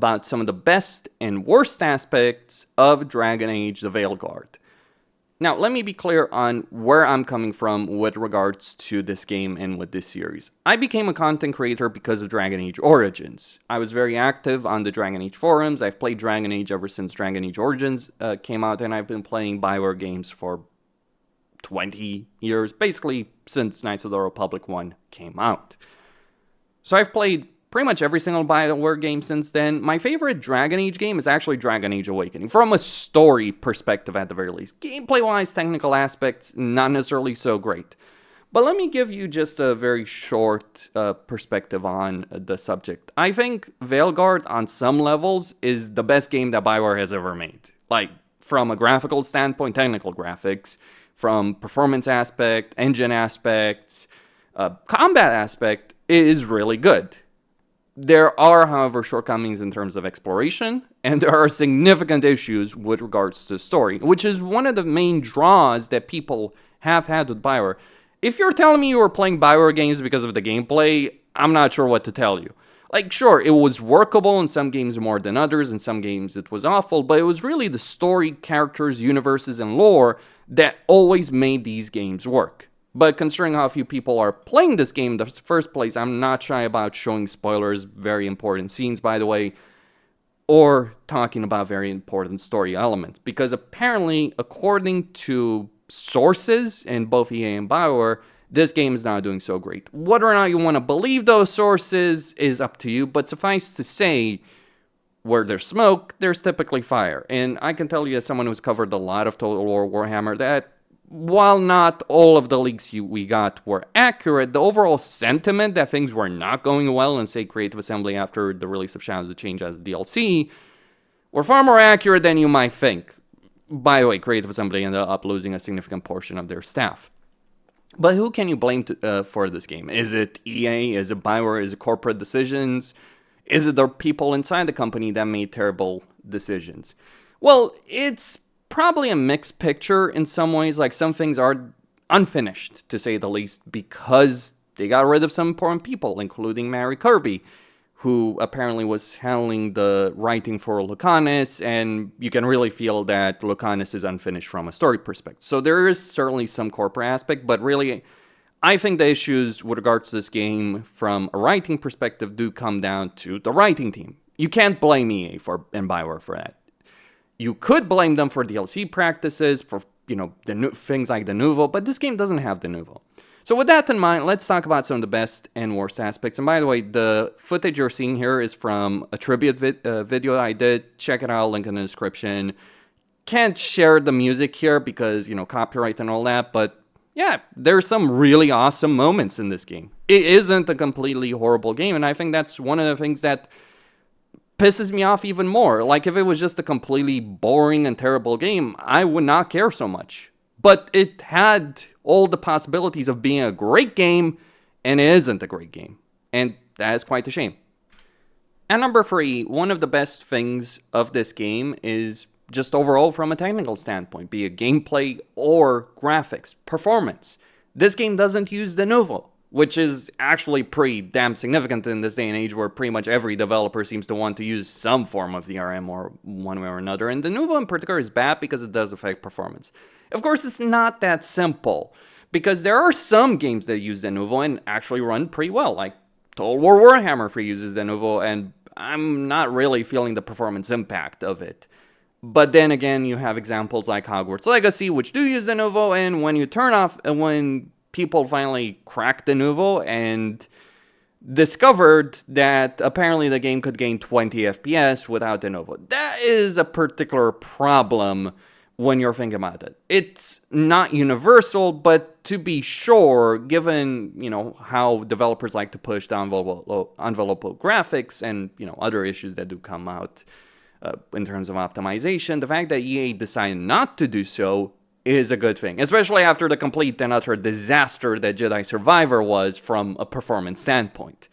about some of the best and worst aspects of Dragon Age the Veilguard. Now, let me be clear on where I'm coming from with regards to this game and with this series. I became a content creator because of Dragon Age Origins. I was very active on the Dragon Age forums. I've played Dragon Age ever since Dragon Age Origins came out, and I've been playing Bioware games for 20 years, basically since Knights of the Republic 1 came out. So I've played pretty much every single Bioware game since then. My favorite Dragon Age game is actually Dragon Age Awakening, from a story perspective at the very least. Gameplay-wise, technical aspects, not necessarily so great. But let me give you just a very short perspective on the subject. I think Veilguard, on some levels, is the best game that Bioware has ever made. Like, from a graphical standpoint, technical graphics, from performance aspect, engine aspects, combat aspect, it is really good. There are, however, shortcomings in terms of exploration, and there are significant issues with regards to the story, which is one of the main draws that people have had with Bioware. If you're telling me you were playing Bioware games because of the gameplay, I'm not sure what to tell you. Like, sure, it was workable in some games more than others, in some games it was awful, but it was really the story, characters, universes, and lore that always made these games work. But considering how few people are playing this game in the first place, I'm not shy about showing spoilers, very important scenes, by the way, or talking about very important story elements. Because apparently, according to sources in both EA and Bioware, this game is not doing so great. Whether or not you want to believe those sources is up to you, but suffice to say, where there's smoke, there's typically fire. And I can tell you, as someone who's covered a lot of Total War Warhammer, that while not all of the leaks we got were accurate, the overall sentiment that things were not going well in, say, Creative Assembly after the release of Shadows of Change as DLC were far more accurate than you might think. By the way, Creative Assembly ended up losing a significant portion of their staff. But who can you blame for this game? Is it EA? Is it Bioware? Is it corporate decisions? Is it the people inside the company that made terrible decisions? Well, it's probably a mixed picture in some ways. Like, some things are unfinished, to say the least, because they got rid of some important people, including Mary Kirby, who apparently was handling the writing for Lucanus, and you can really feel that Lucanus is unfinished from a story perspective. So there is certainly some corporate aspect, but really, I think the issues with regards to this game from a writing perspective do come down to the writing team. You can't blame EA and Bioware for that. You could blame them for DLC practices, for, things like the Nouveau, but this game doesn't have the Nouveau. So with that in mind, let's talk about some of the best and worst aspects. And by the way, the footage you're seeing here is from a tribute video I did. Check it out, link in the description. Can't share the music here because, copyright and all that, but yeah, there's some really awesome moments in this game. It isn't a completely horrible game, and I think that's one of the things that pisses me off even more. Like, if it was just a completely boring and terrible game, I would not care so much. But it had all the possibilities of being a great game, and it isn't a great game. And that is quite a shame. At number 3, one of the best things of this game is just overall from a technical standpoint, be it gameplay or graphics, performance. This game doesn't use the Nouveau, which is actually pretty damn significant in this day and age where pretty much every developer seems to want to use some form of DRM or one way or another. And the Nouveau in particular is bad because it does affect performance. Of course, it's not that simple, because there are some games that use the Nouveau and actually run pretty well, like Total War Warhammer 3 uses the Nouveau, and I'm not really feeling the performance impact of it. But then again, you have examples like Hogwarts Legacy, which do use the Nouveau, and when people finally cracked the Nouveau and discovered that apparently the game could gain 20 FPS without the Nouveau. That is a particular problem when you're thinking about it. It's not universal, but to be sure, given, how developers like to push the envelope graphics and, other issues that do come out in terms of optimization, the fact that EA decided not to do so is a good thing, especially after the complete and utter disaster that Jedi Survivor was from a performance standpoint.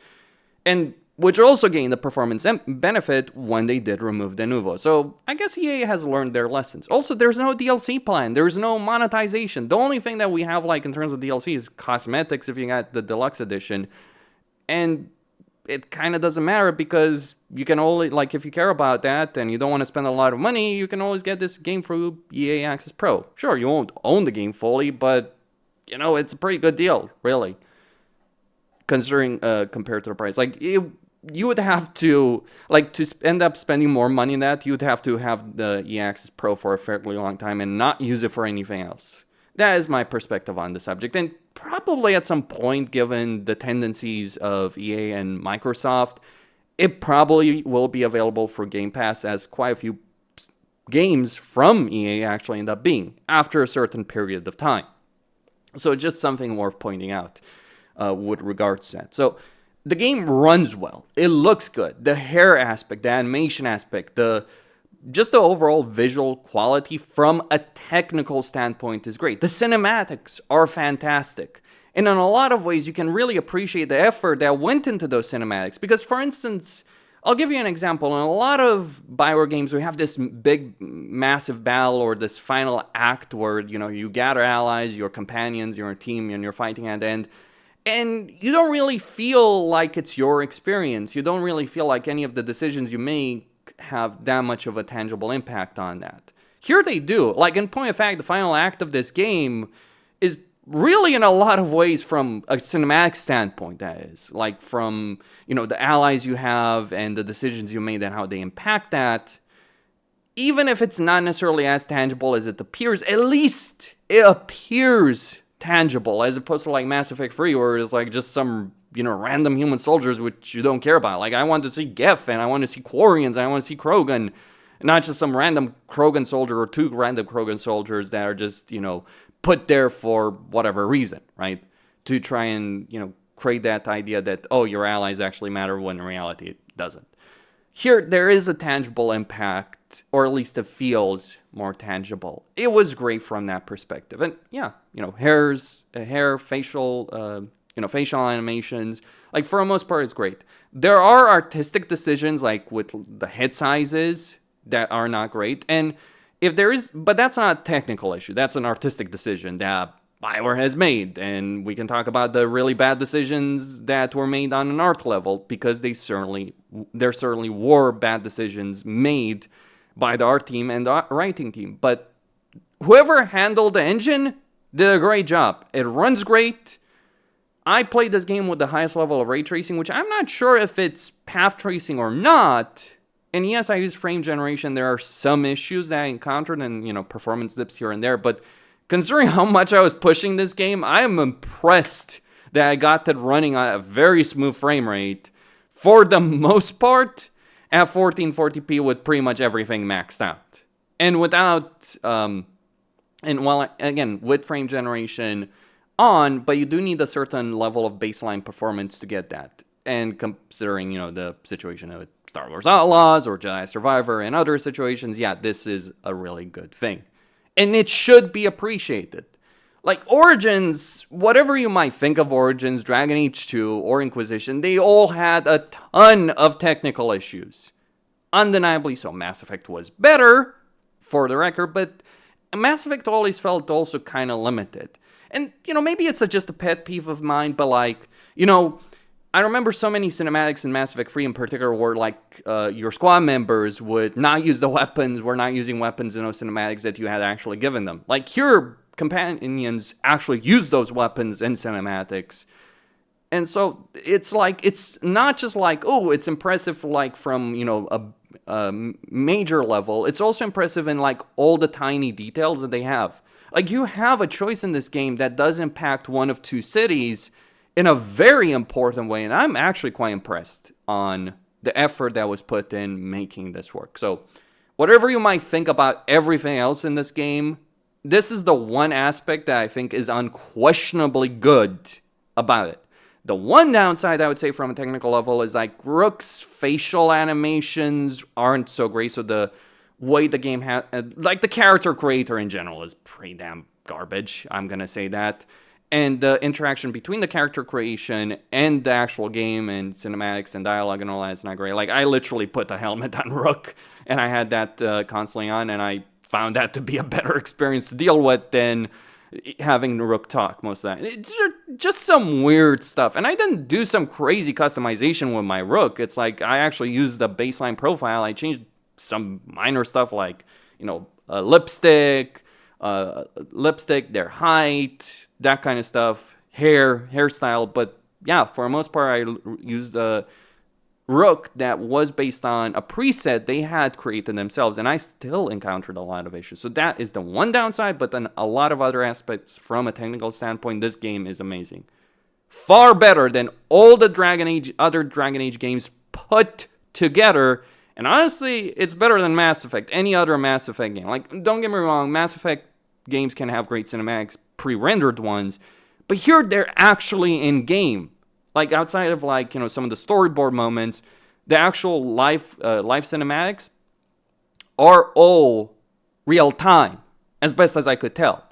And which also gained the performance benefit when they did remove the Nouveau. So I guess EA has learned their lessons. Also, there's no DLC plan. There's no monetization. The only thing that we have, in terms of DLC is cosmetics if you got the deluxe edition. And it kind of doesn't matter because you can only, like, if you care about that and you don't want to spend a lot of money, you can always get this game through EA Access Pro. Sure, you won't own the game fully, but, you know, it's a pretty good deal, really, considering, compared to the price. Like, you would have to, like, to end up spending more money on that, you would have to have the EA Access Pro for a fairly long time and not use it for anything else. That is my perspective on the subject, and probably at some point, given the tendencies of EA and Microsoft, it probably will be available for Game Pass, as quite a few games from EA actually end up being after a certain period of time. So just something worth pointing out with regards to that. So the game runs well. It looks good. The hair aspect, the animation aspect, just the overall visual quality from a technical standpoint is great. The cinematics are fantastic. And in a lot of ways, you can really appreciate the effort that went into those cinematics. Because, for instance, I'll give you an example. In a lot of Bioware games, we have this big, massive battle or this final act where, you know, you gather allies, your companions, your team, and you're fighting at the end. And you don't really feel like it's your experience. You don't really feel like any of the decisions you make have that much of a tangible impact on that. Here they do. Like, in point of fact, the final act of this game is really, in a lot of ways, from a cinematic standpoint, that is. Like, from, you know, the allies you have and the decisions you made and how they impact that. Even if it's not necessarily as tangible as it appears, at least it appears tangible, as opposed to, like, Mass Effect 3, where it's, like, just some, you know, random human soldiers which you don't care about. Like, I want to see Geth, and I want to see Quarians, and I want to see Krogan, not just some random Krogan soldier or two random Krogan soldiers that are just, you know, put there for whatever reason, right? To try and, you know, create that idea that, oh, your allies actually matter, when in reality it doesn't. Here, there is a tangible impact, or at least it feels more tangible. It was great from that perspective. And yeah, you know, hair, facial, you know, facial animations, like, for the most part, it's great. There are artistic decisions, like with the head sizes, that are not great. And if there is, but that's not a technical issue. That's an artistic decision that Bioware has made. And we can talk about the really bad decisions that were made on an art level, because there certainly were bad decisions made by the art team and the writing team. But whoever handled the engine did a great job. It runs great. I played this game with the highest level of ray tracing, which I'm not sure if it's path tracing or not. And yes, I use frame generation. There are some issues that I encountered and, you know, performance dips here and there. But considering how much I was pushing this game, I am impressed that I got that running on a very smooth frame rate, for the most part, at 1440p with pretty much everything maxed out. And without, and while, again, with frame generation on, but you do need a certain level of baseline performance to get that. And considering, you know, the situation of Star Wars Outlaws or Jedi Survivor and other situations, yeah, this is a really good thing. And it should be appreciated. Like, Origins, whatever you might think of Origins, Dragon Age 2, or Inquisition, they all had a ton of technical issues. Undeniably so. Mass Effect was better, for the record, but Mass Effect always felt also kind of limited. And, you know, maybe it's just a pet peeve of mine, but, like, you know, I remember so many cinematics in Mass Effect 3 in particular where, like, your squad members would not use the weapons, were not using weapons in those cinematics that you had actually given them. Like, your companions actually use those weapons in cinematics. And so it's like, it's not just like, oh, it's impressive, like, from, you know, a major level. It's also impressive in, like, all the tiny details that they have. Like, you have a choice in this game that does impact one of two cities in a very important way, and I'm actually quite impressed on the effort that was put in making this work. So, whatever you might think about everything else in this game, this is the one aspect that I think is unquestionably good about it. The one downside, I would say, from a technical level is, like, Rook's facial animations aren't so great, so the way the game has, like, the character creator in general is pretty damn garbage, I'm gonna say that. And the interaction between the character creation and the actual game and cinematics and dialogue and all that is not great. Like, I literally put the helmet on Rook, and I had that constantly on, and I found that to be a better experience to deal with than having the rook talk most of the time. It's just some weird stuff. And I didn't do some crazy customization with my rook. It's like I actually used the baseline profile. I changed some minor stuff like, lipstick, their height, that kind of stuff, hairstyle. But yeah, for the most part, I used a rook that was based on a preset they had created themselves, and I still encountered a lot of issues. So that is the one downside, but then a lot of other aspects from a technical standpoint, this game is amazing. Far better than all the other Dragon Age games put together. And honestly, it's better than Mass Effect, any other Mass Effect game. Like, don't get me wrong, Mass Effect games can have great cinematics, pre-rendered ones, but here they're actually in-game. Like, outside of, some of the storyboard moments, the actual live cinematics are all real-time, as best as I could tell.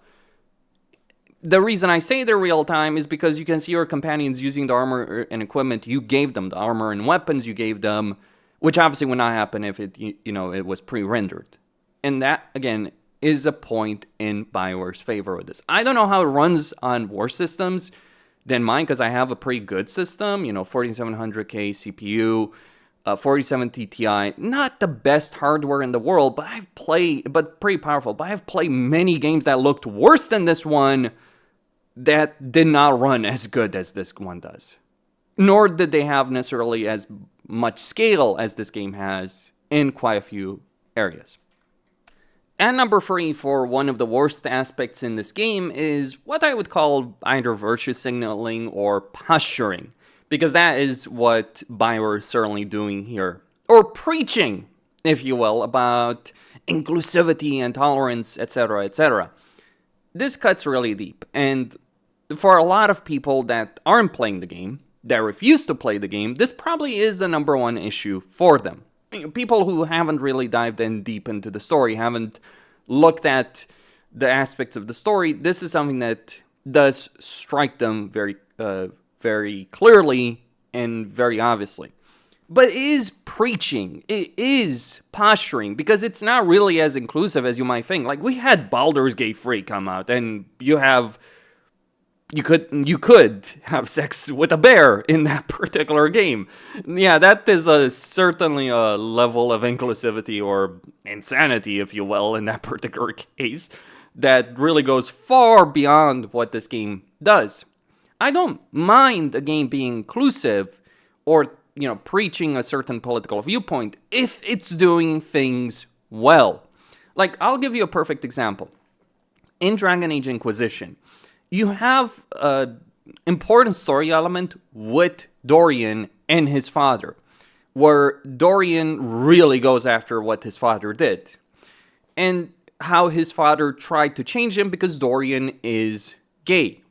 The reason I say they're real-time is because you can see your companions using the armor and equipment you gave them, the armor and weapons you gave them, which obviously would not happen if it was pre-rendered. And that, again, is a point in Bioware's favor with this. I don't know how it runs on worse systems than mine, because I have a pretty good system, 4700K CPU, 4070 Ti, not the best hardware in the world, but pretty powerful. But I've played many games that looked worse than this one that did not run as good as this one does. Nor did they have necessarily as much scale as this game has in quite a few areas. And number 3 for one of the worst aspects in this game is what I would call either virtue signaling or posturing, because that is what Bioware is certainly doing here. Or preaching, if you will, about inclusivity and tolerance, etc., etc. This cuts really deep, and for a lot of people that aren't playing the game, that refuse to play the game, this probably is the number one issue for them. People who haven't really dived in deep into the story, haven't looked at the aspects of the story, this is something that does strike them very, very clearly and very obviously. But it is preaching, it is posturing, because it's not really as inclusive as you might think. Like, we had Baldur's Gate 3 come out, and you could have sex with a bear in that particular game. Yeah, that is certainly a level of inclusivity or insanity, if you will, in that particular case, that really goes far beyond what this game does. I don't mind a game being inclusive or, preaching a certain political viewpoint if it's doing things well. Like, I'll give you a perfect example. In Dragon Age Inquisition, you have an important story element with Dorian and his father, where Dorian really goes after what his father did, and how his father tried to change him because Dorian is gay.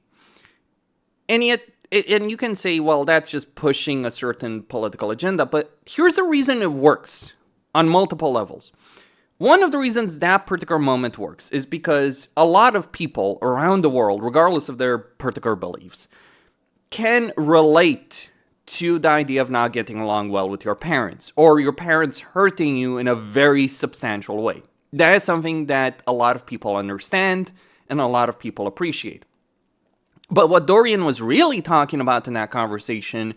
And you can say, well, that's just pushing a certain political agenda, but here's the reason it works on multiple levels. One of the reasons that particular moment works is because a lot of people around the world, regardless of their particular beliefs, can relate to the idea of not getting along well with your parents, or your parents hurting you in a very substantial way. That is something that a lot of people understand and a lot of people appreciate. But what Dorian was really talking about in that conversation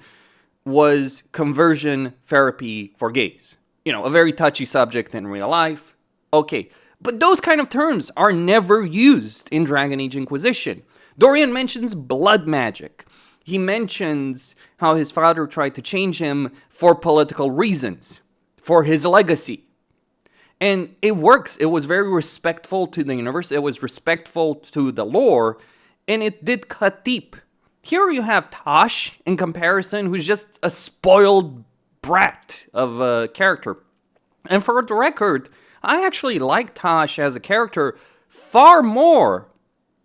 was conversion therapy for gays. A very touchy subject in real life. Okay, but those kind of terms are never used in Dragon Age Inquisition. Dorian mentions blood magic. He mentions how his father tried to change him for political reasons, for his legacy. And it works. It was very respectful to the universe. It was respectful to the lore, and it did cut deep. Here you have Tosh, in comparison, who's just a spoiled brat of a character. And for the record, I actually like Tosh as a character far more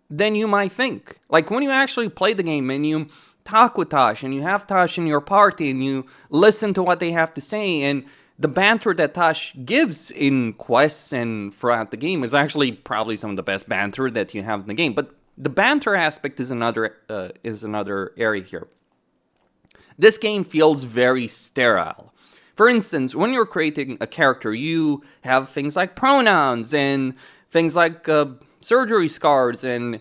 than you might think. Like, when you actually play the game and you talk with Tosh and you have Tosh in your party and you listen to what they have to say, and the banter that Tosh gives in quests and throughout the game is actually probably some of the best banter that you have in the game. But the banter aspect is another area here. This game feels very sterile. For instance, when you're creating a character, you have things like pronouns and things like surgery scars and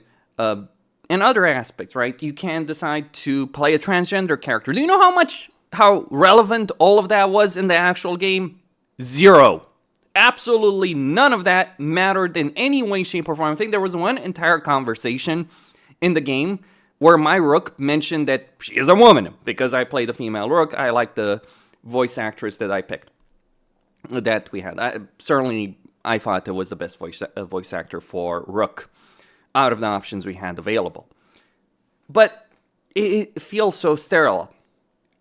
and other aspects, right? You can decide to play a transgender character. Do you know how relevant all of that was in the actual game? Zero. Absolutely none of that mattered in any way, shape, or form. I think there was one entire conversation in the game where my rook mentioned that she is a woman because I played a female rook. I like the voice actress that I picked, that we had. I thought it was the best voice actor for rook out of the options we had available. But it feels so sterile.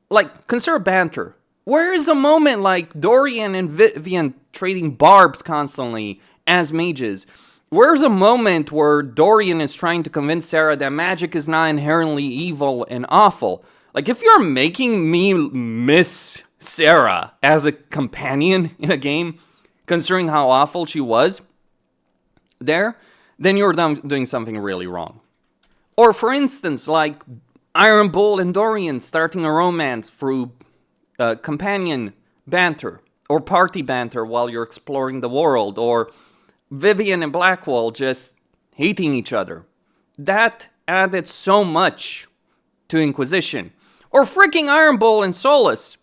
Like, consider banter. Where is a moment like Dorian and Vivian trading barbs constantly as mages? Where's a moment where Dorian is trying to convince Sarah that magic is not inherently evil and awful? Like, if you're making me miss Sarah as a companion in a game, considering how awful she was there, then you're doing something really wrong. Or, for instance, like Iron Bull and Dorian starting a romance through companion banter or party banter while you're exploring the world, or Vivian and Blackwall just hating each other. That added so much to Inquisition. Or freaking Iron Bull and Solus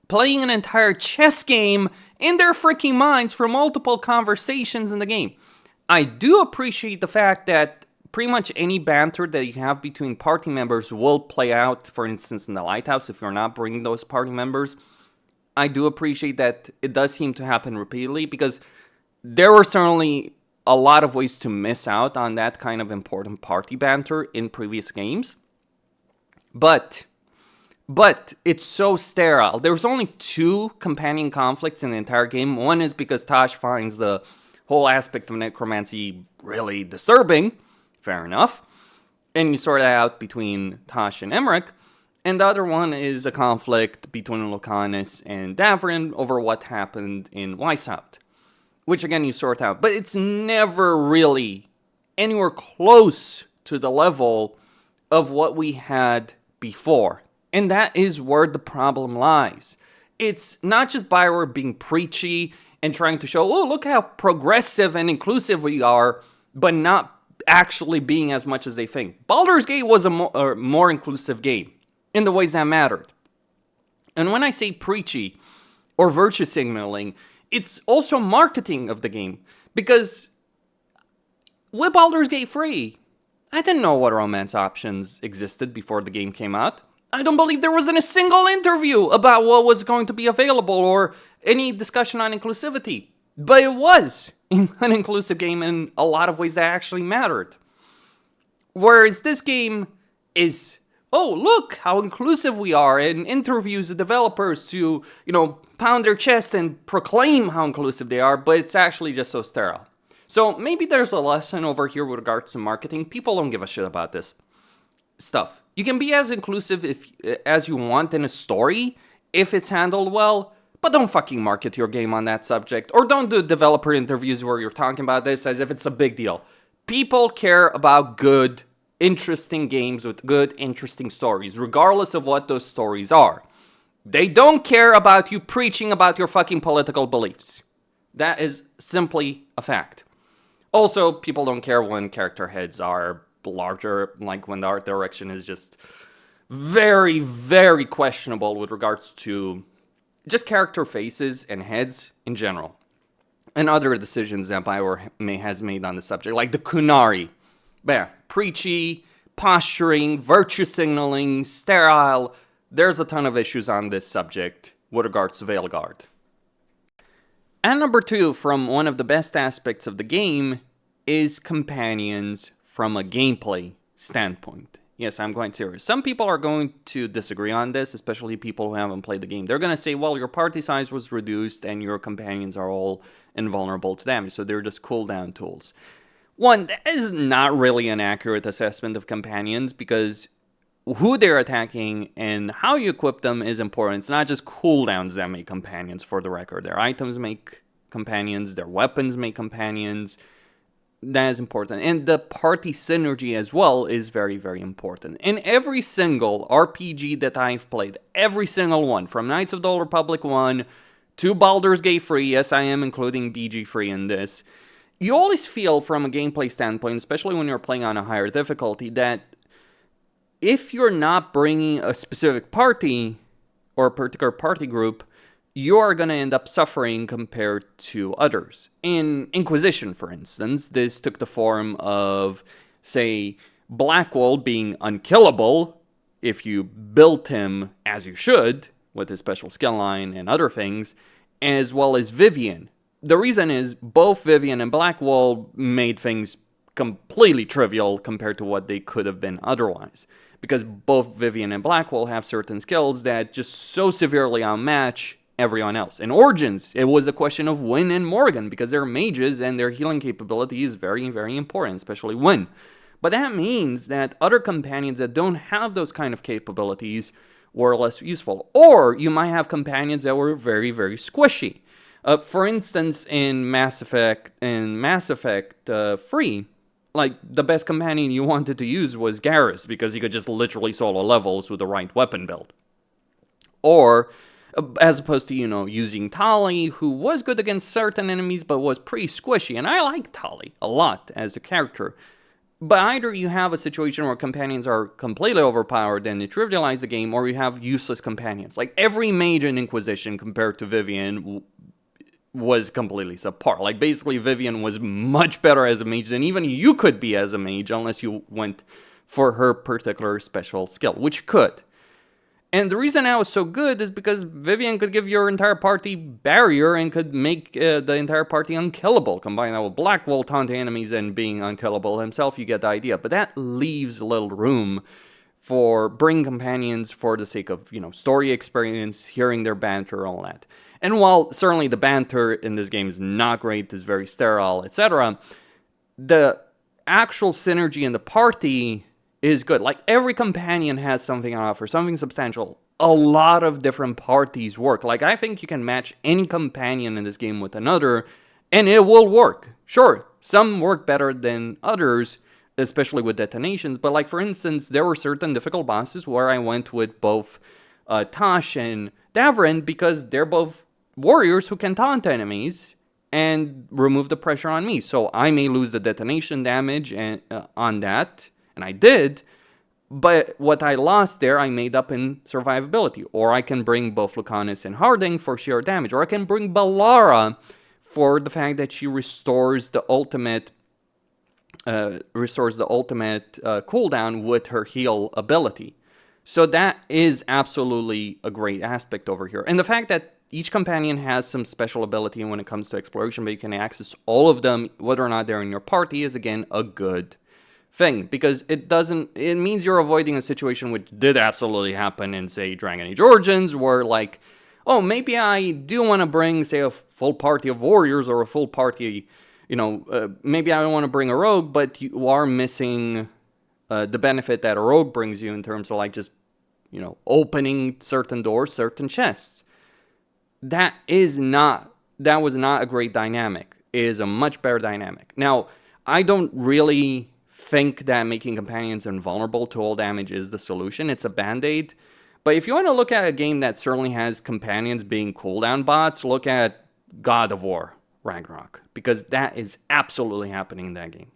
playing an entire chess game in their freaking minds for multiple conversations in the game. I do appreciate the fact that pretty much any banter that you have between party members will play out, for instance, in the Lighthouse, if you're not bringing those party members. I do appreciate that it does seem to happen repeatedly, because there were certainly a lot of ways to miss out on that kind of important party banter in previous games. But it's so sterile. There's only 2 companion conflicts in the entire game. One is because Tosh finds the whole aspect of necromancy really disturbing. Fair enough. And you sort it out between Tosh and Emmerich. And the other one is a conflict between Lucanus and Davrin over what happened in Weishaupt, which again you sort out. But it's never really anywhere close to the level of what we had before. And that is where the problem lies. It's not just Bioware being preachy and trying to show, oh, look how progressive and inclusive we are, but not actually being as much as they think. Baldur's Gate was a more inclusive game in the ways that mattered. And when I say preachy or virtue signaling, it's also marketing of the game. Because with Baldur's Gate 3, I didn't know what romance options existed before the game came out. I don't believe there wasn't a single interview about what was going to be available or any discussion on inclusivity. But it was an inclusive game in a lot of ways that actually mattered. Whereas this game is, oh, look how inclusive we are, and interviews the developers to, pound their chest and proclaim how inclusive they are, but it's actually just so sterile. So maybe there's a lesson over here with regards to marketing. People don't give a shit about this stuff. You can be as inclusive as you want in a story if it's handled well, but don't fucking market your game on that subject. Or don't do developer interviews where you're talking about this as if it's a big deal. People care about good, interesting games with good, interesting stories, regardless of what those stories are. They don't care about you preaching about your fucking political beliefs. That is simply a fact. Also, people don't care when character heads are larger, like when the art direction is just very, very questionable with regards to just character faces and heads in general. And other decisions that Bioware has made on the subject, like the Kunari. Yeah, preachy, posturing, virtue signaling, sterile. There's a ton of issues on this subject with regards to Veilguard. And number 2, from one of the best aspects of the game, is companions from a gameplay standpoint. Yes, I'm quite serious. Some people are going to disagree on this, especially people who haven't played the game. They're going to say, well, your party size was reduced and your companions are all invulnerable to damage, so they're just cooldown tools. One, that is not really an accurate assessment of companions, because who they're attacking and how you equip them is important. It's not just cooldowns that make companions, for the record. Their items make companions, their weapons make companions. That is important. And the party synergy as well is very, very important. In every single RPG that I've played, every single one, from Knights of the Old Republic 1 to Baldur's Gate 3, yes, I am including BG3 in this, you always feel from a gameplay standpoint, especially when you're playing on a higher difficulty, that if you're not bringing a specific party or a particular party group, you are going to end up suffering compared to others. In Inquisition, for instance, this took the form of, say, Blackwall being unkillable if you built him as you should, with his special skill line and other things, as well as Vivian. The reason is both Vivian and Blackwall made things completely trivial compared to what they could have been otherwise. Because both Vivian and Blackwall have certain skills that just so severely outmatch everyone else. In Origins, it was a question of Wynn and Morgan, because they're mages and their healing capability is very, very important, especially Wynn. But that means that other companions that don't have those kind of capabilities were less useful. Or you might have companions that were very, very squishy. For instance, in Mass Effect 3, like, the best companion you wanted to use was Garrus, because he could just literally solo levels with the right weapon build. Or, as opposed to, using Tali, who was good against certain enemies, but was pretty squishy. And I like Tali a lot as a character. But either you have a situation where companions are completely overpowered and they trivialize the game, or you have useless companions. Like, every mage in Inquisition compared to Vivian was completely subpar. Like, basically, Vivian was much better as a mage than even you could be as a mage, unless you went for her particular special skill, which you could. And the reason that was so good is because Vivian could give your entire party barrier and could make the entire party unkillable. Combine that with Blackwall taunting enemies and being unkillable himself, you get the idea. But that leaves little room for bringing companions for the sake of, story experience, hearing their banter, all that. And while certainly the banter in this game is not great, is very sterile, etc., the actual synergy in the party is good. Like, every companion has something on offer, something substantial. A lot of different parties work. Like, I think you can match any companion in this game with another, and it will work. Sure, some work better than others, especially with detonations, but like, for instance, there were certain difficult bosses where I went with both Tosh and Davrin, because they're both warriors who can taunt enemies and remove the pressure on me. So I may lose the detonation damage on that, and I did, but what I lost there, I made up in survivability. Or I can bring both Lucanus and Harding for sheer damage. Or I can bring Balara for the fact that she restores the ultimate cooldown with her heal ability. So that is absolutely a great aspect over here. And the fact that each companion has some special ability when it comes to exploration, but you can access all of them, whether or not they're in your party, is again a good thing, because it means you're avoiding a situation which did absolutely happen in, say, Dragon Age Origins, where, like, oh, maybe I do want to bring, say, a full party of warriors or a full party, maybe I don't want to bring a rogue, but you are missing the benefit that a rogue brings you in terms of, like, just, opening certain doors, certain chests. That was not a great dynamic. It is a much better dynamic. Now, I don't really think that making companions invulnerable to all damage is the solution. It's a band-aid. But if you want to look at a game that certainly has companions being cooldown bots, look at God of War Ragnarok, because that is absolutely happening in that game.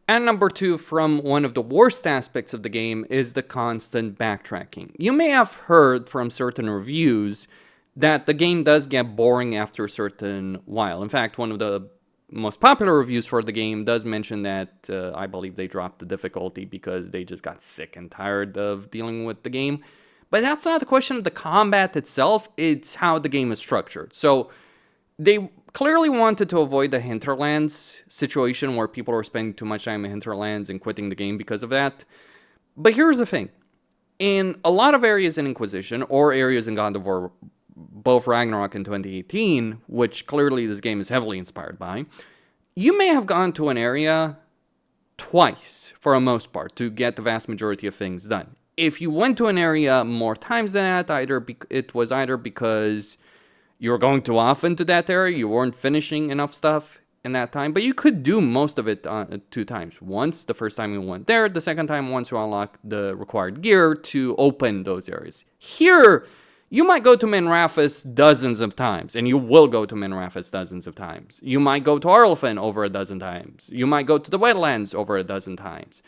And number 2, from one of the worst aspects of the game, is the constant backtracking. You may have heard from certain reviews that the game does get boring after a certain while. In fact, one of the most popular reviews for the game does mention that I believe they dropped the difficulty because they just got sick and tired of dealing with the game. But that's not the question of the combat itself, it's how the game is structured. So they clearly wanted to avoid the hinterlands situation where people are spending too much time in hinterlands and quitting the game because of that. But here's the thing. In a lot of areas in Inquisition, or areas in God of War, both Ragnarok and 2018, which clearly this game is heavily inspired by, you may have gone to an area twice, for the most part, to get the vast majority of things done. If you went to an area more times than that, it was either because you were going too often to that area, you weren't finishing enough stuff in that time, but you could do most of it 2 times. Once, the first time you went there, the second time once you unlocked the required gear to open those areas. Here, You might go to Minrafis dozens of times, and you will go to Minrafis dozens of times. You might go to Arlefen over a dozen times. You might go to the wetlands over a dozen times.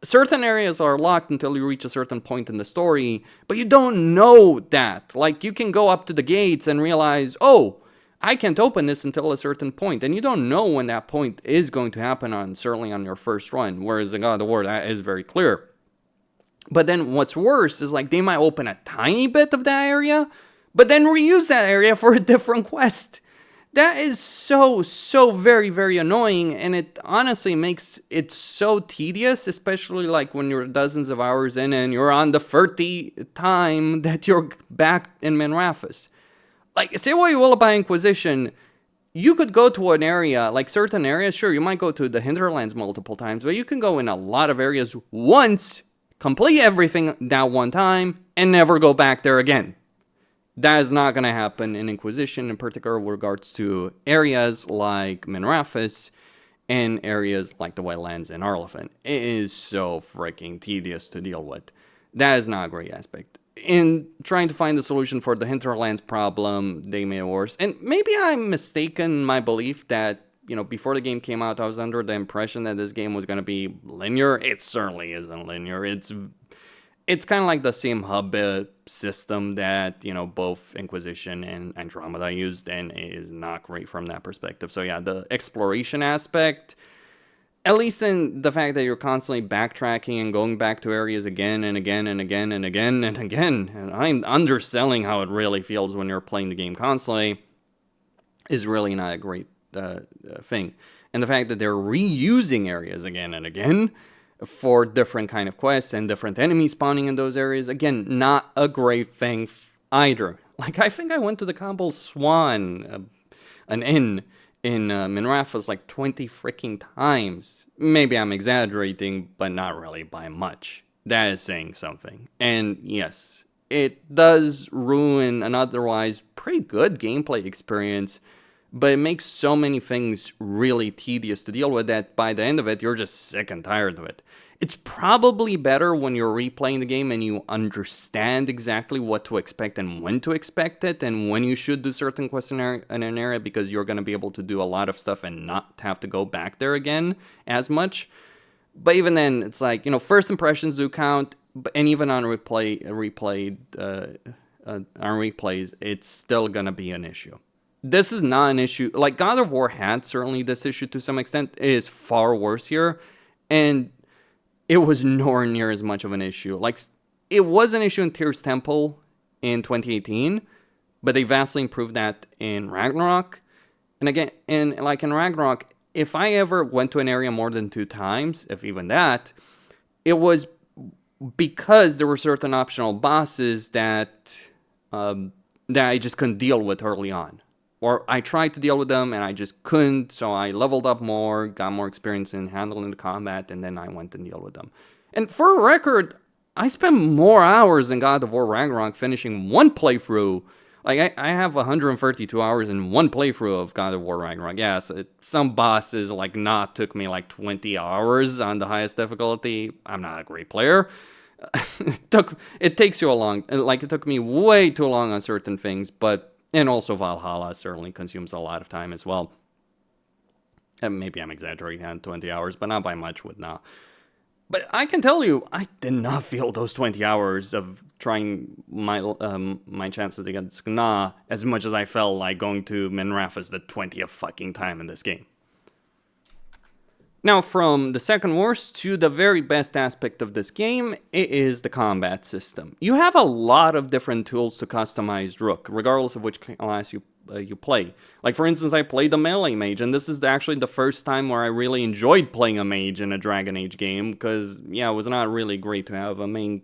Certain areas are locked until you reach a certain point in the story, but you don't know that. Like, you can go up to the gates and realize, oh, I can't open this until a certain point, and you don't know when that point is going to happen certainly on your first run, whereas in God of War, that is very clear. But then what's worse is, like, they might open a tiny bit of that area, but then reuse that area for a different quest. That is so very, very annoying, and it honestly makes it so tedious, especially, like, when you're dozens of hours in and you're on the 30th time that you're back in Minrafis. Like, say what you will about Inquisition, you could go to an area, like certain areas, sure, you might go to the Hinterlands multiple times, but you can go in a lot of areas once, complete everything that one time, and never go back there again. That is not going to happen in Inquisition, in particular with regards to areas like Minrafis and areas like the Wetlands and Arlefen. It is so freaking tedious to deal with. That is not a great aspect. In trying to find the solution for the Hinterlands problem, they made it worse. And maybe I'm mistaken in my belief that, you know, before the game came out, I was under the impression that this game was going to be linear. It certainly isn't linear. It's kind of like the same hub system that, you know, both Inquisition and Andromeda used, and it is not great from that perspective. So yeah, the exploration aspect, at least in the fact that you're constantly backtracking and going back to areas again and again and again and again and again, and I'm underselling how it really feels when you're playing the game constantly, is really not a great thing. And the fact that they're reusing areas again and again for different kind of quests and different enemies spawning in those areas, again, not a great thing either. Like, I think I went to the Cobble Swan, an inn in Minrafis, like 20 freaking times. Maybe I'm exaggerating, but not really by much. That is saying something. And yes, it does ruin an otherwise pretty good gameplay experience, but it makes so many things really tedious to deal with that by the end of it, you're just sick and tired of it. It's probably better when you're replaying the game and you understand exactly what to expect and when to expect it, and when you should do certain quests in an area, because you're going to be able to do a lot of stuff and not have to go back there again as much. But even then, it's like, you know, first impressions do count, and even on replays, it's still going to be an issue. This is not an issue. Like, God of War had certainly this issue to some extent. It is far worse here, and it was nowhere near as much of an issue. Like, it was an issue in Tyr's Temple in 2018, but they vastly improved that in Ragnarok. And again, in Ragnarok, if I ever went to an area more than 2 times, if even that, it was because there were certain optional bosses that I just couldn't deal with early on. Or I tried to deal with them and I just couldn't, so I leveled up more, got more experience in handling the combat, and then I went and dealt with them. And for a record, I spent more hours in God of War Ragnarok finishing one playthrough. Like, I have 132 hours in one playthrough of God of War Ragnarok. Yes, some bosses, like, took me like 20 hours on the highest difficulty. I'm not a great player. It takes you a long, like, it took me way too long on certain things, but... And also Valhalla certainly consumes a lot of time as well. And maybe I'm exaggerating on 20 hours, but not by much with Gna. But I can tell you, I did not feel those 20 hours of trying my chances against Gna as much as I felt like going to Minrafis the 20th fucking time in this game. Now, from the second worst to the very best aspect of this game, it is the combat system. You have a lot of different tools to customize Rook, regardless of which class you play. Like, for instance, I played the melee mage, and this is actually the first time where I really enjoyed playing a mage in a Dragon Age game, because, yeah, it was not really great to have a main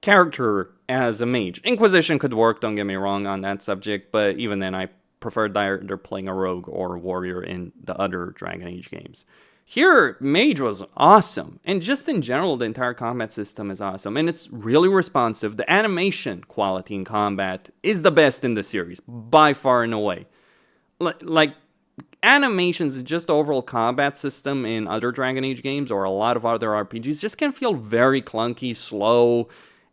character as a mage. Inquisition could work, don't get me wrong, on that subject, but even then, I preferred either playing a rogue or a warrior in the other Dragon Age games. Here, Mage was awesome, and just in general, the entire combat system is awesome, and it's really responsive. The animation quality in combat is the best in the series, by far and away. Like, animations, just the overall combat system in other Dragon Age games, or a lot of other RPGs, just can feel very clunky, slow,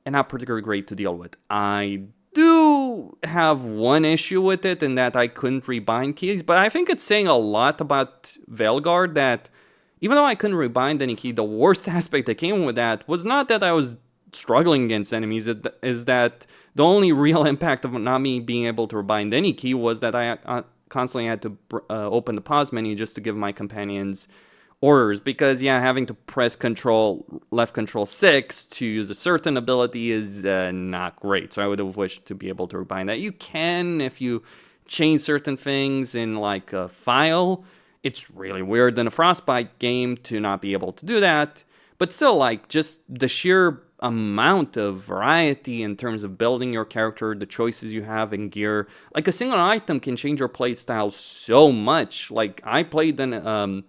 and not particularly great to deal with. I do do have one issue with it in that I couldn't rebind keys, but I think it's saying a lot about Veilguard that even though I couldn't rebind any key, the worst aspect that came with that was not that I was struggling against enemies, it is that the only real impact of not me being able to rebind any key was that I constantly had to open the pause menu just to give my companions orders, because yeah, having to press left control 6 to use a certain ability is not great. So I would have wished to be able to rebind that. You can if you change certain things in like a file. It's really weird in a Frostbite game to not be able to do that, but still, like, just the sheer amount of variety in terms of building your character, the choices you have in gear. Like, a single item can change your playstyle so much. Like, I played an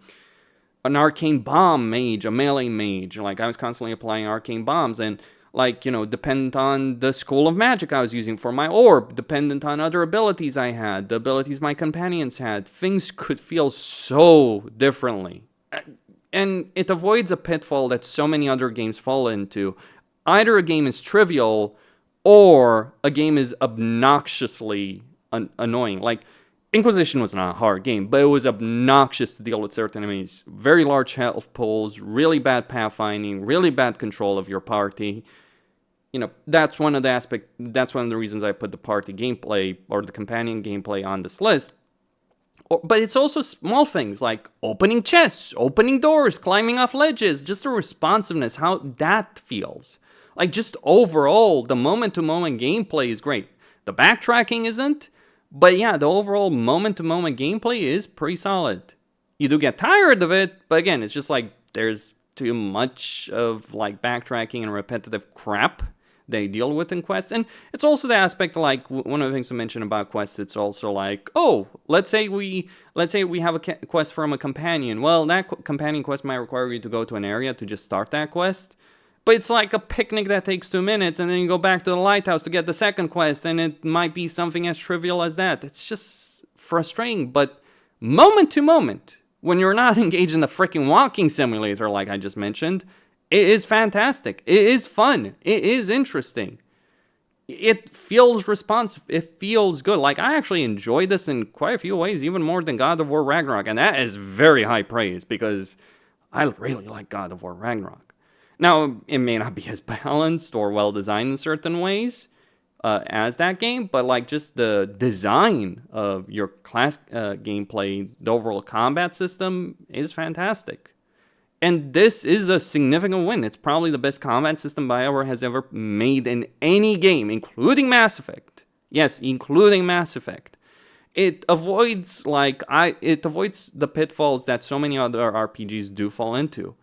arcane bomb mage, a melee mage. Like, I was constantly applying arcane bombs, and like, you know, dependent on the school of magic I was using for my orb, dependent on other abilities I had, the abilities my companions had, things could feel so differently. And it avoids a pitfall that so many other games fall into. Either a game is trivial, or a game is obnoxiously annoying. Like, Inquisition was not a hard game, but it was obnoxious to deal with certain enemies. Very large health pools, really bad pathfinding, really bad control of your party. You know, that's one of the reasons I put the party gameplay or the companion gameplay on this list. But it's also small things like opening chests, opening doors, climbing off ledges, just the responsiveness, how that feels. Like, just overall, the moment-to-moment gameplay is great. The backtracking isn't, but yeah, the overall moment-to-moment gameplay is pretty solid. You do get tired of it, but again, it's just like there's too much of like backtracking and repetitive crap they deal with in quests. And it's also the aspect, like, one of the things I mentioned about quests, it's also like, oh, let's say we have a quest from a companion. Well, that companion quest might require you to go to an area to just start that quest. But it's like a picnic that takes 2 minutes, and then you go back to the lighthouse to get the second quest, and it might be something as trivial as that. It's just frustrating, but moment to moment, when you're not engaged in the freaking walking simulator like I just mentioned, it is fantastic. It is fun. It is interesting. It feels responsive. It feels good. Like, I actually enjoyed this in quite a few ways, even more than God of War Ragnarok, and that is very high praise, because I really like God of War Ragnarok. Now, it may not be as balanced or well-designed in certain ways as that game, but like, just the design of your class gameplay, the overall combat system is fantastic. And this is a significant win. It's probably the best combat system Bioware has ever made in any game, including Mass Effect. Yes, including Mass Effect. It avoids the pitfalls that so many other RPGs do fall into.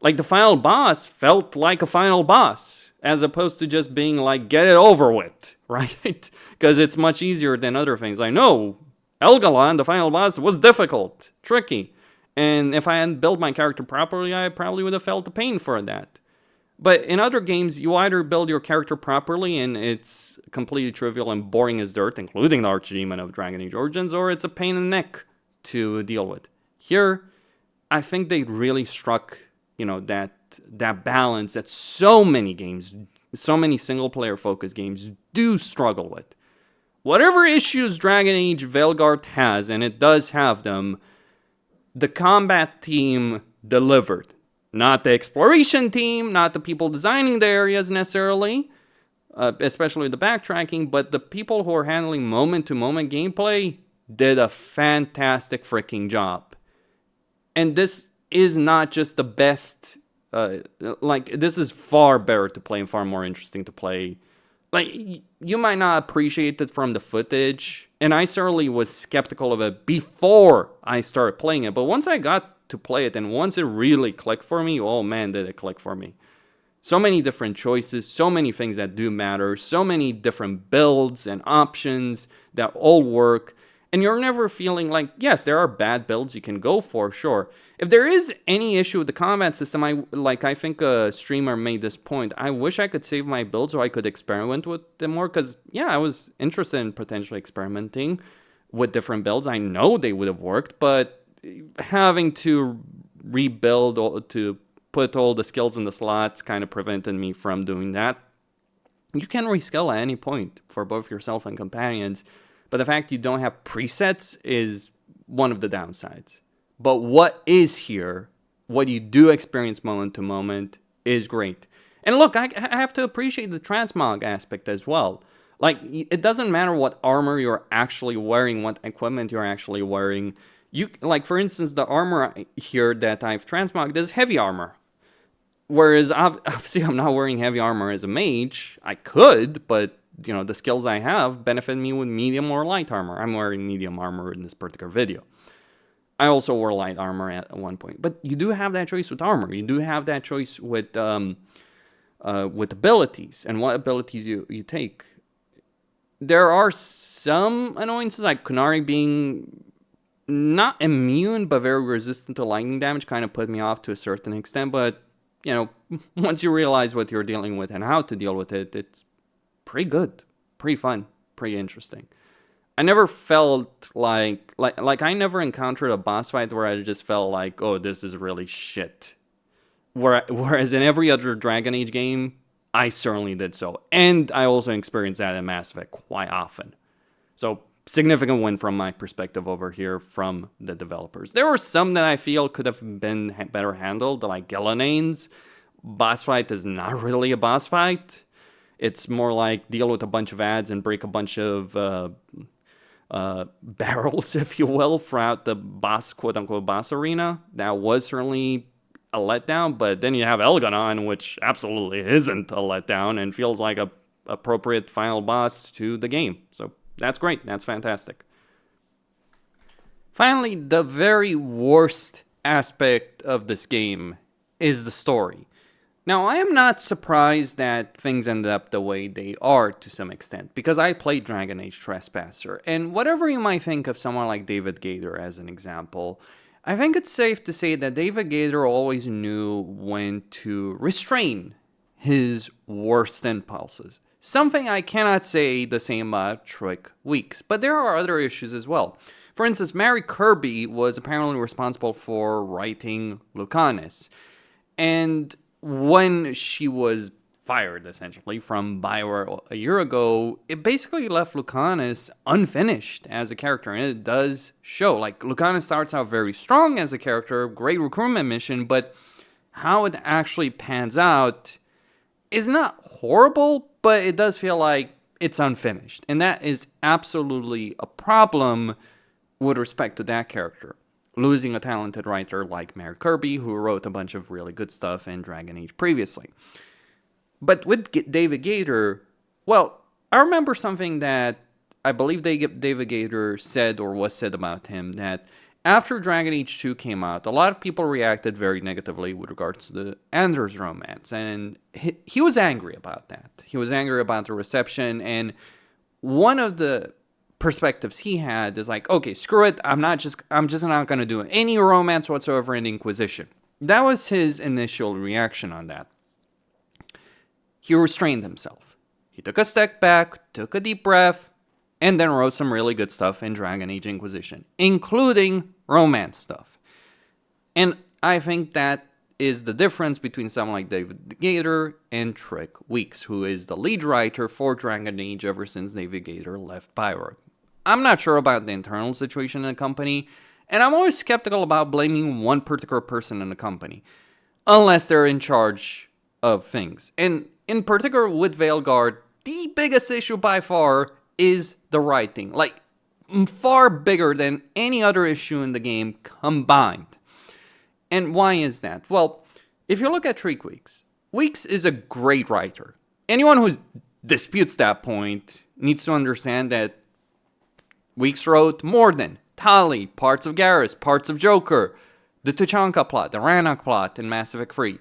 Like, the final boss felt like a final boss, as opposed to just being like, get it over with, right? Because it's much easier than other things. I know Elgalon, the final boss, was difficult, tricky. And if I hadn't built my character properly, I probably would have felt the pain for that. But in other games, you either build your character properly and it's completely trivial and boring as dirt, including the Archdemon of Dragon Age Origins, or it's a pain in the neck to deal with. Here, I think they really struck, you know, that balance that so many games, so many single-player focused games do struggle with. Whatever issues Dragon Age Veilguard has, and it does have them, the combat team delivered. Not the exploration team, not the people designing the areas necessarily, especially the backtracking, but the people who are handling moment-to-moment gameplay did a fantastic freaking job. And this is not just the best, this is far better to play and far more interesting to play. Like, you might not appreciate it from the footage, and I certainly was skeptical of it before I started playing it, but once I got to play it, and once it really clicked for me, oh man, did it click for me. So many different choices, so many things that do matter, so many different builds and options that all work, and you're never feeling like, yes, there are bad builds you can go for, sure. If there is any issue with the combat system, I think a streamer made this point, I wish I could save my build so I could experiment with them more, because, yeah, I was interested in potentially experimenting with different builds. I know they would have worked, but having to rebuild, to put all the skills in the slots kind of prevented me from doing that. You can reskill at any point for both yourself and companions, but the fact you don't have presets is one of the downsides. But what is here, what you do experience moment to moment, is great. And look, I have to appreciate the transmog aspect as well. Like, it doesn't matter what armor you're actually wearing, what equipment you're actually wearing. Like, for instance, the armor here that I've transmogged is heavy armor. Whereas, obviously, I'm not wearing heavy armor as a mage. I could, but, you know, the skills I have benefit me with medium or light armor. I'm wearing medium armor in this particular video. I also wore light armor at one point. But you do have that choice with armor. You do have that choice with abilities and what abilities you take. There are some annoyances, like Kunari being not immune, but very resistant to lightning damage, kind of put me off to a certain extent. But, you know, once you realize what you're dealing with and how to deal with it, it's pretty good, pretty fun, pretty interesting. I never felt like I never encountered a boss fight where I just felt like, oh, this is really shit. Whereas in every other Dragon Age game, I certainly did so. And I also experienced that in Mass Effect quite often. So, significant win from my perspective over here from the developers. There were some that I feel could have been better handled, like Gilanane's boss fight is not really a boss fight. It's more like deal with a bunch of ads and break a bunch of barrels, if you will, throughout the boss, quote-unquote, boss arena. That was certainly a letdown, but then you have Elganon, which absolutely isn't a letdown and feels like a appropriate final boss to the game. So that's great. That's fantastic. Finally, the very worst aspect of this game is the story. Now, I am not surprised that things ended up the way they are to some extent, because I played Dragon Age Trespasser, and whatever you might think of someone like David Gator as an example, I think it's safe to say that David Gator always knew when to restrain his worst impulses. Something I cannot say the same about Trick Weeks, but there are other issues as well. For instance, Mary Kirby was apparently responsible for writing Lucanus, and when she was fired, essentially, from Bioware a year ago, it basically left Lucanus unfinished as a character, and it does show. Like, Lucanus starts out very strong as a character, great recruitment mission, but how it actually pans out is not horrible, but it does feel like it's unfinished, and that is absolutely a problem with respect to that character. Losing a talented writer like Mary Kirby, who wrote a bunch of really good stuff in Dragon Age previously. But with David Gator, well, I remember something that I believe David Gator said or was said about him, that after Dragon Age 2 came out, a lot of people reacted very negatively with regards to the Anders romance, and he was angry about that. He was angry about the reception, and one of the perspectives he had is like, okay, screw it, I'm just not going to do any romance whatsoever in Inquisition. That was his initial reaction on that. He restrained himself. He took a step back, took a deep breath, and then wrote some really good stuff in Dragon Age Inquisition, including romance stuff. And I think that is the difference between someone like David Gator and Trick Weeks, who is the lead writer for Dragon Age ever since David Gator left Bioware. I'm not sure about the internal situation in the company, and I'm always skeptical about blaming one particular person in the company, unless they're in charge of things. And in particular with Veilguard, the biggest issue by far is the writing. Like, far bigger than any other issue in the game combined. And why is that? Well, if you look at Trick Weeks, Weeks is a great writer. Anyone who disputes that point needs to understand that Weeks wrote Morden, Tali, parts of Garrus, parts of Joker, the Tuchanka plot, the Rannoch plot in Mass Effect 3.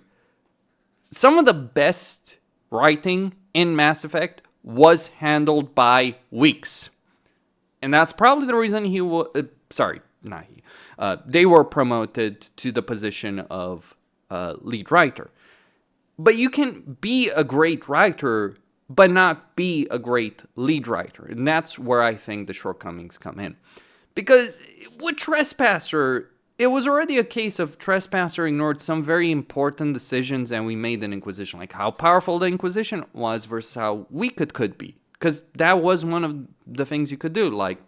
Some of the best writing in Mass Effect was handled by Weeks. And that's probably the reason they were promoted to the position of lead writer. But you can be a great writer, but not be a great lead writer. And that's where I think the shortcomings come in. Because with Trespasser, it was already a case of Trespasser ignored some very important decisions and we made an Inquisition. Like how powerful the Inquisition was versus how weak it could be. Because that was one of the things you could do. Like,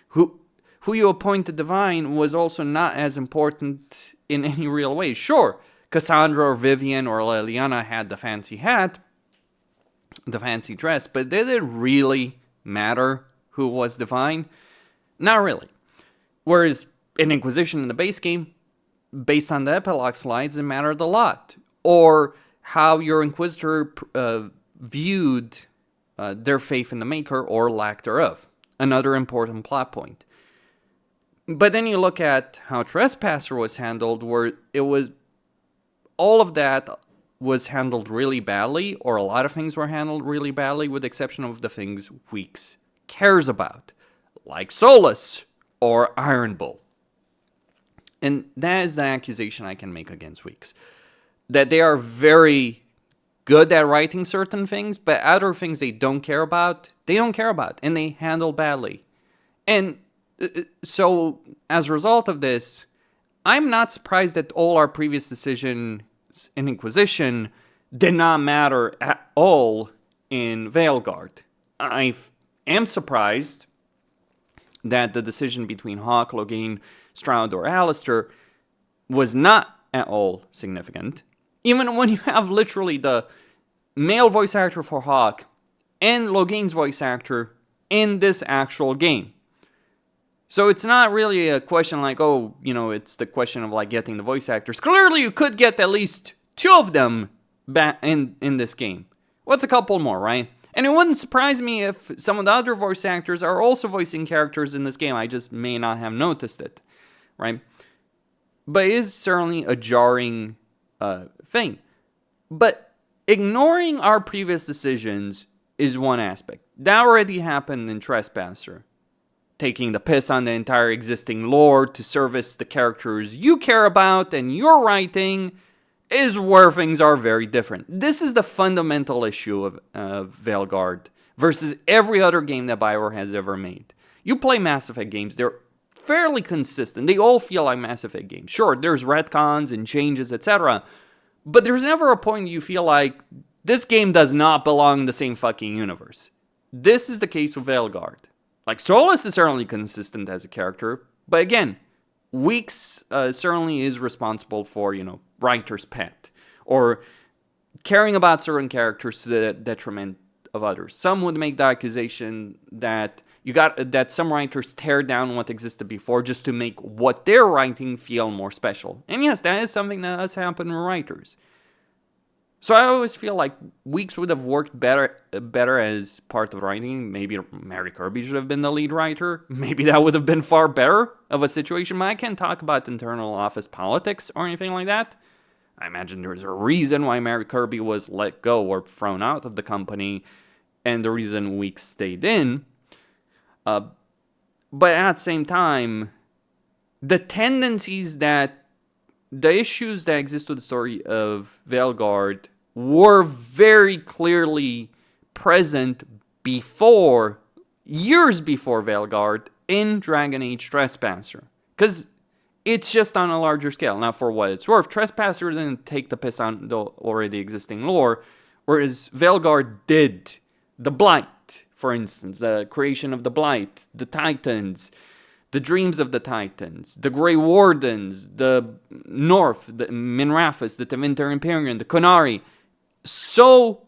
who you appointed divine was also not as important in any real way. Sure, Cassandra or Vivian or Liliana had the fancy hat, the fancy dress, but did it really matter who was divine? Not really. Whereas in Inquisition in the base game, based on the epilogue slides, it mattered a lot. Or how your Inquisitor viewed their faith in the Maker or lack thereof. Another important plot point. But then you look at how Trespasser was handled, where it was all of that was handled really badly, or a lot of things were handled really badly, with the exception of the things Weeks cares about, like Solus or Iron Bull. And that is the accusation I can make against Weeks. That they are very good at writing certain things, but other things they don't care about, and they handle badly. And so, as a result of this, I'm not surprised that all our previous decisions in Inquisition did not matter at all in Veilguard. I am surprised that the decision between Hawk, Loghain, Stroud, or Alistair was not at all significant. Even when you have literally the male voice actor for Hawk and Loghain's voice actor in this actual game. So it's not really a question like, oh, it's the question of like getting the voice actors. Clearly you could get at least 2 of them back in this game. What's a couple more, right? And it wouldn't surprise me if some of the other voice actors are also voicing characters in this game. I just may not have noticed it, right? But it is certainly a jarring thing. But ignoring our previous decisions is one aspect. That already happened in Trespasser. Taking the piss on the entire existing lore to service the characters you care about and you're writing is where things are very different. This is the fundamental issue of Veilguard versus every other game that Bioware has ever made. You play Mass Effect games, they're fairly consistent. They all feel like Mass Effect games. Sure, there's retcons and changes, etc. But there's never a point you feel like this game does not belong in the same fucking universe. This is the case with Veilguard. Like, Solus is certainly consistent as a character, but again, Weeks certainly is responsible for, writer's pet, or caring about certain characters to the detriment of others. Some would make the accusation that that some writers tear down what existed before just to make what they're writing feel more special. And yes, that is something that does happen with writers. So I always feel like Weeks would have worked better as part of writing. Maybe Mary Kirby should have been the lead writer. Maybe that would have been far better of a situation. But I can't talk about internal office politics or anything like that. I imagine there's a reason why Mary Kirby was let go or thrown out of the company, and the reason Weeks stayed in. But at the same time, the issues that exist with the story of Veilguard were very clearly present years before Veilguard, in Dragon Age Trespasser. Because it's just on a larger scale. Now, for what it's worth, Trespasser didn't take the piss on the already existing lore, whereas Veilguard did. The Blight, for instance, the creation of the Blight, the Titans, the dreams of the Titans, the Grey Wardens, the North, the Minrathous, the Tevinter Imperium, the Qunari. So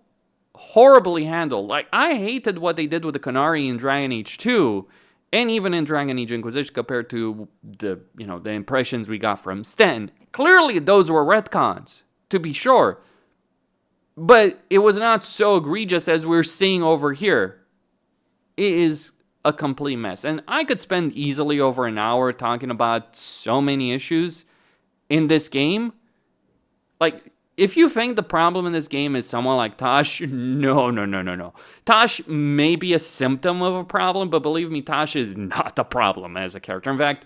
horribly handled. Like, I hated what they did with the Qunari in Dragon Age 2, and even in Dragon Age Inquisition compared to the impressions we got from Sten. Clearly, those were retcons, to be sure. But it was not so egregious as we're seeing over here. It is a complete mess. And I could spend easily over an hour talking about so many issues in this game. Like, if you think the problem in this game is someone like Tosh, no. Tosh may be a symptom of a problem, but believe me, Tosh is not the problem as a character. In fact,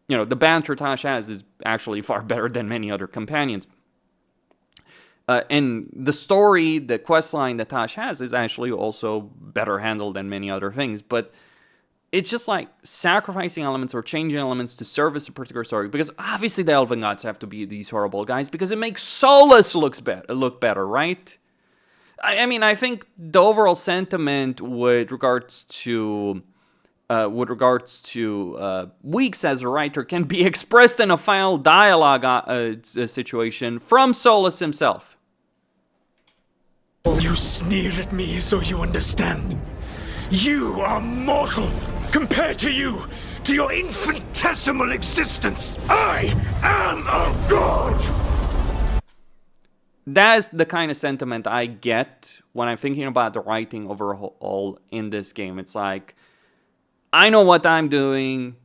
the banter Tosh has is actually far better than many other companions. And the story, the quest line that Tosh has is actually also better handled than many other things. But it's just like sacrificing elements or changing elements to service a particular story. Because obviously the Elven Gods have to be these horrible guys because it makes Solus look better, right? I mean, I think the overall sentiment with regards to Weeks as a writer can be expressed in a final dialogue situation from Solus himself. You sneer at me so you understand. You are mortal compared to you, to your infinitesimal existence. I am a god! That's the kind of sentiment I get when I'm thinking about the writing overall in this game. It's like, I know what I'm doing.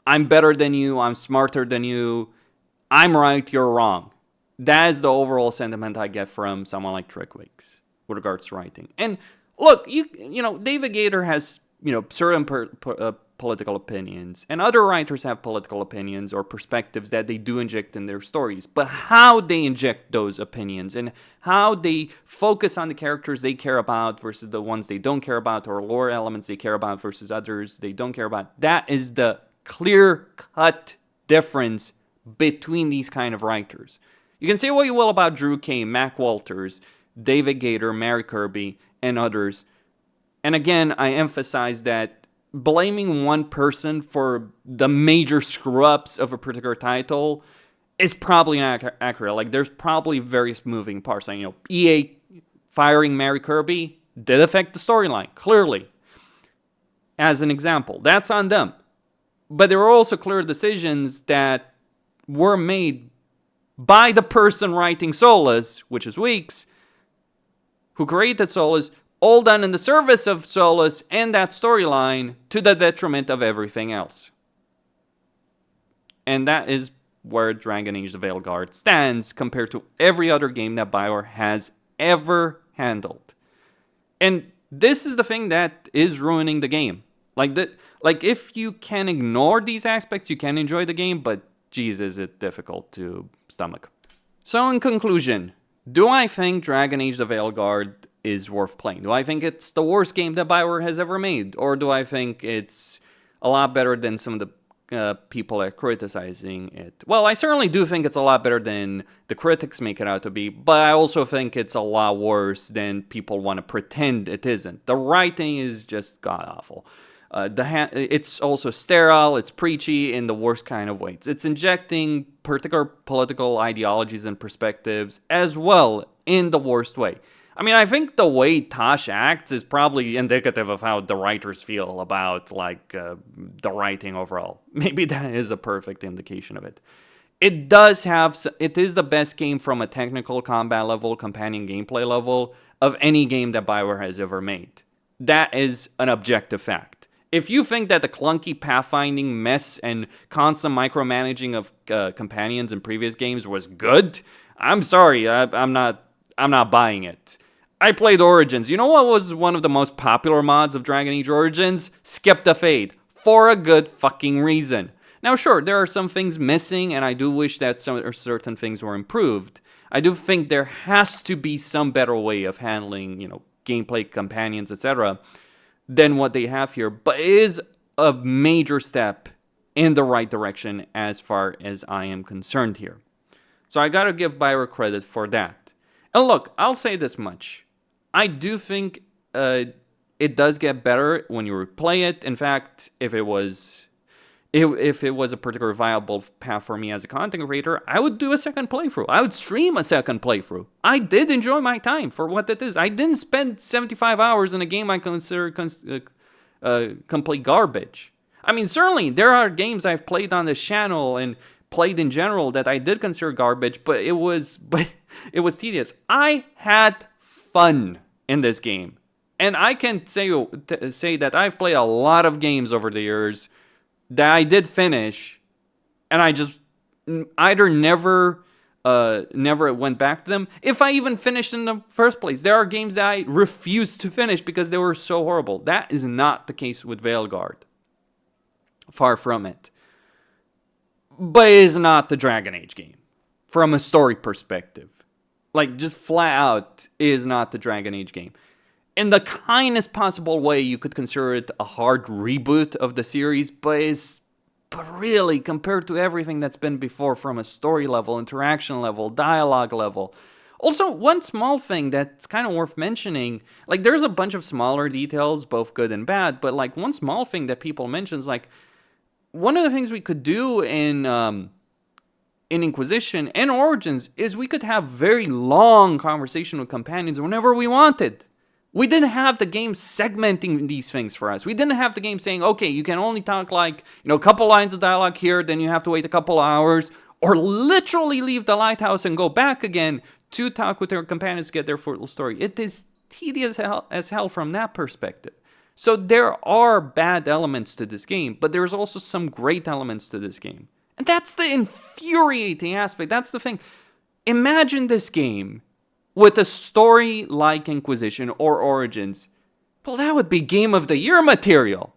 I'm better than you. I'm smarter than you. I'm right. You're wrong. That is the overall sentiment I get from someone like Trickweeks with regards to writing. And look, you know, David Gator has, you know, certain political opinions, and other writers have political opinions or perspectives that they do inject in their stories. But how they inject those opinions and how they focus on the characters they care about versus the ones they don't care about, or lore elements they care about versus others they don't care about, that is the clear-cut difference between these kind of writers. You can say what you will about Drew Kane, Mac Walters, David Gator, Mary Kirby, and others. And again, I emphasize that blaming one person for the major screw-ups of a particular title is probably not accurate. Like, there's probably various moving parts. Like, you know, EA firing Mary Kirby did affect the storyline, clearly. As an example, that's on them. But there were also clear decisions that were made by the person writing Solus, which is Weeks, who created Solus, all done in the service of Solus and that storyline to the detriment of everything else. And that is where Dragon Age the Veilguard stands compared to every other game that Bioware has ever handled. And this is the thing that is ruining the game. Like if you can ignore these aspects, you can enjoy the game, but geez, is it difficult to stomach. So in conclusion, do I think Dragon Age the Veilguard is worth playing? Do I think it's the worst game that Bioware has ever made? Or do I think it's a lot better than some of the people are criticizing it? Well, I certainly do think it's a lot better than the critics make it out to be, but I also think it's a lot worse than people want to pretend it isn't. The writing is just god-awful. It's also sterile, it's preachy in the worst kind of ways. It's injecting particular political ideologies and perspectives as well in the worst way. I mean, I think the way Tosh acts is probably indicative of how the writers feel about, like, the writing overall. Maybe that is a perfect indication of it. It is the best game from a technical combat level, companion gameplay level, of any game that Bioware has ever made. That is an objective fact. If you think that the clunky pathfinding mess and constant micromanaging of companions in previous games was good, I'm sorry, I'm not buying it. I played Origins. You know what was one of the most popular mods of Dragon Age Origins? Skip the Fade. For a good fucking reason. Now, sure, there are some things missing, and I do wish that certain things were improved. I do think there has to be some better way of handling, you know, gameplay, companions, etc., than what they have here. But it is a major step in the right direction as far as I am concerned here. So I gotta give Bioware credit for that. And look, I'll say this much. I do think it does get better when you replay it. In fact, if it was a particular viable path for me as a content creator, I would do a second playthrough. I would stream a second playthrough. I did enjoy my time for what it is. I didn't spend 75 hours in a game I consider complete garbage. I mean, certainly there are games I've played on this channel and played in general that I did consider garbage, but it was tedious. I had fun in this game, and I can say that I've played a lot of games over the years that I did finish, and I just either never went back to them. If I even finished in the first place, there are games that I refused to finish because they were so horrible. That is not the case with Veilguard. Far from it. But it is not the Dragon Age game, from a story perspective. Like, just flat out, it is not the Dragon Age game. in the kindest possible way, you could consider it a hard reboot of the series, but really, compared to everything that's been before from a story level, interaction level, dialogue level. Also, one small thing that's kind of worth mentioning, like there's a bunch of smaller details, both good and bad, but like one small thing that people mention is like, one of the things we could do in Inquisition and Origins is we could have very long conversation with companions whenever we wanted. We didn't have the game segmenting these things for us. We didn't have the game saying, okay, you can only talk like, a couple lines of dialogue here, then you have to wait a couple hours, or literally leave the lighthouse and go back again to talk with their companions to get their full story. It is tedious as hell from that perspective. So there are bad elements to this game, but there's also some great elements to this game. And that's the infuriating aspect. That's the thing. Imagine this game with a story like Inquisition or Origins. Well, that would be Game of the Year material.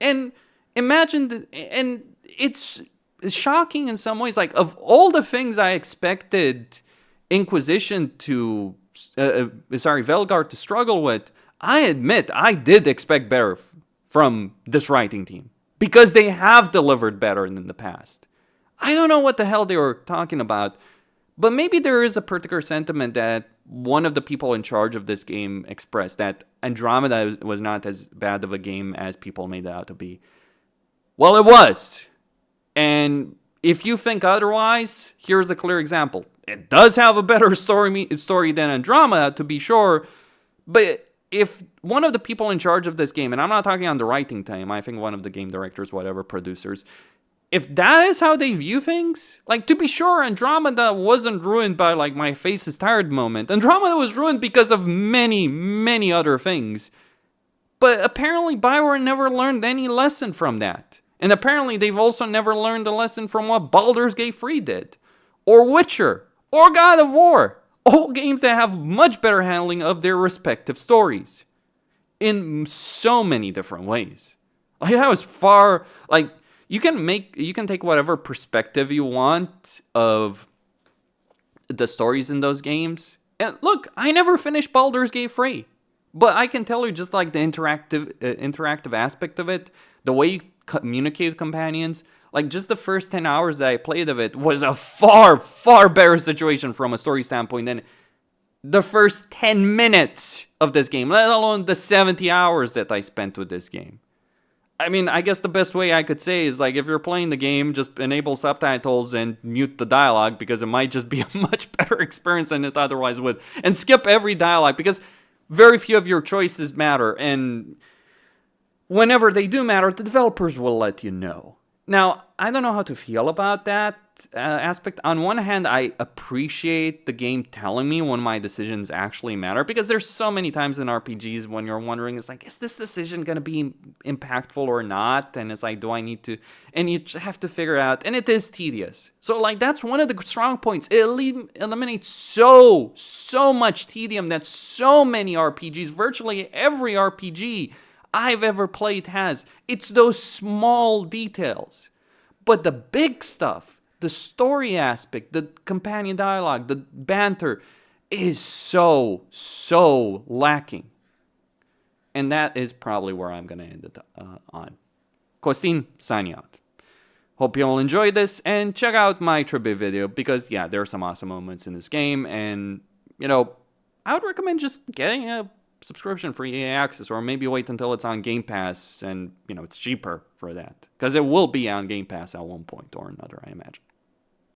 And imagine, and it's shocking in some ways. Like, of all the things I expected Inquisition to, Veilguard to struggle with, I admit I did expect better from this writing team. Because they have delivered better than the past. I don't know what the hell they were talking about. But maybe there is a particular sentiment that one of the people in charge of this game expressed, that Andromeda was not as bad of a game as people made it out to be. Well, it was. And if you think otherwise, here's a clear example. It does have a better story than Andromeda, to be sure. But if one of the people in charge of this game, and I'm not talking on the writing team, I think one of the game directors, whatever, producers, if that is how they view things, like, to be sure, Andromeda wasn't ruined by, like, my face is tired moment. Andromeda was ruined because of many, many other things. But apparently Bioware never learned any lesson from that. And apparently they've also never learned the lesson from what Baldur's Gate 3 did. Or Witcher. Or God of War. All games that have much better handling of their respective stories. In so many different ways. Like, that was far, like, you can take whatever perspective you want of the stories in those games. And look, I never finished Baldur's Gate 3. But I can tell you, just like the interactive aspect of it, the way you communicate with companions, like just the first 10 hours that I played of it was a far, far better situation from a story standpoint than the first 10 minutes of this game, let alone the 70 hours that I spent with this game. I mean, I guess the best way I could say is, like, if you're playing the game, just enable subtitles and mute the dialogue, because it might just be a much better experience than it otherwise would. And skip every dialogue, because very few of your choices matter. And whenever they do matter, the developers will let you know. Now, I don't know how to feel about that aspect. On one hand, I appreciate the game telling me when my decisions actually matter, because there's so many times in RPGs when you're wondering, it's like, is this decision going to be impactful or not? And it's like, do I need to? And you have to figure out, and it is tedious. So, like, that's one of the strong points. It eliminates so much tedium that so many RPGs, virtually every RPG I've ever played has. It's those small details. But the big stuff, the story aspect, the companion dialogue, the banter, is so lacking. And that is probably where I'm going to end it on. Costin, signing out. Hope you all enjoyed this, and check out my tribute video, because, yeah, there are some awesome moments in this game, and, I would recommend just getting a subscription for EA Access, or maybe wait until it's on Game Pass and, it's cheaper for that. Because it will be on Game Pass at one point or another, I imagine.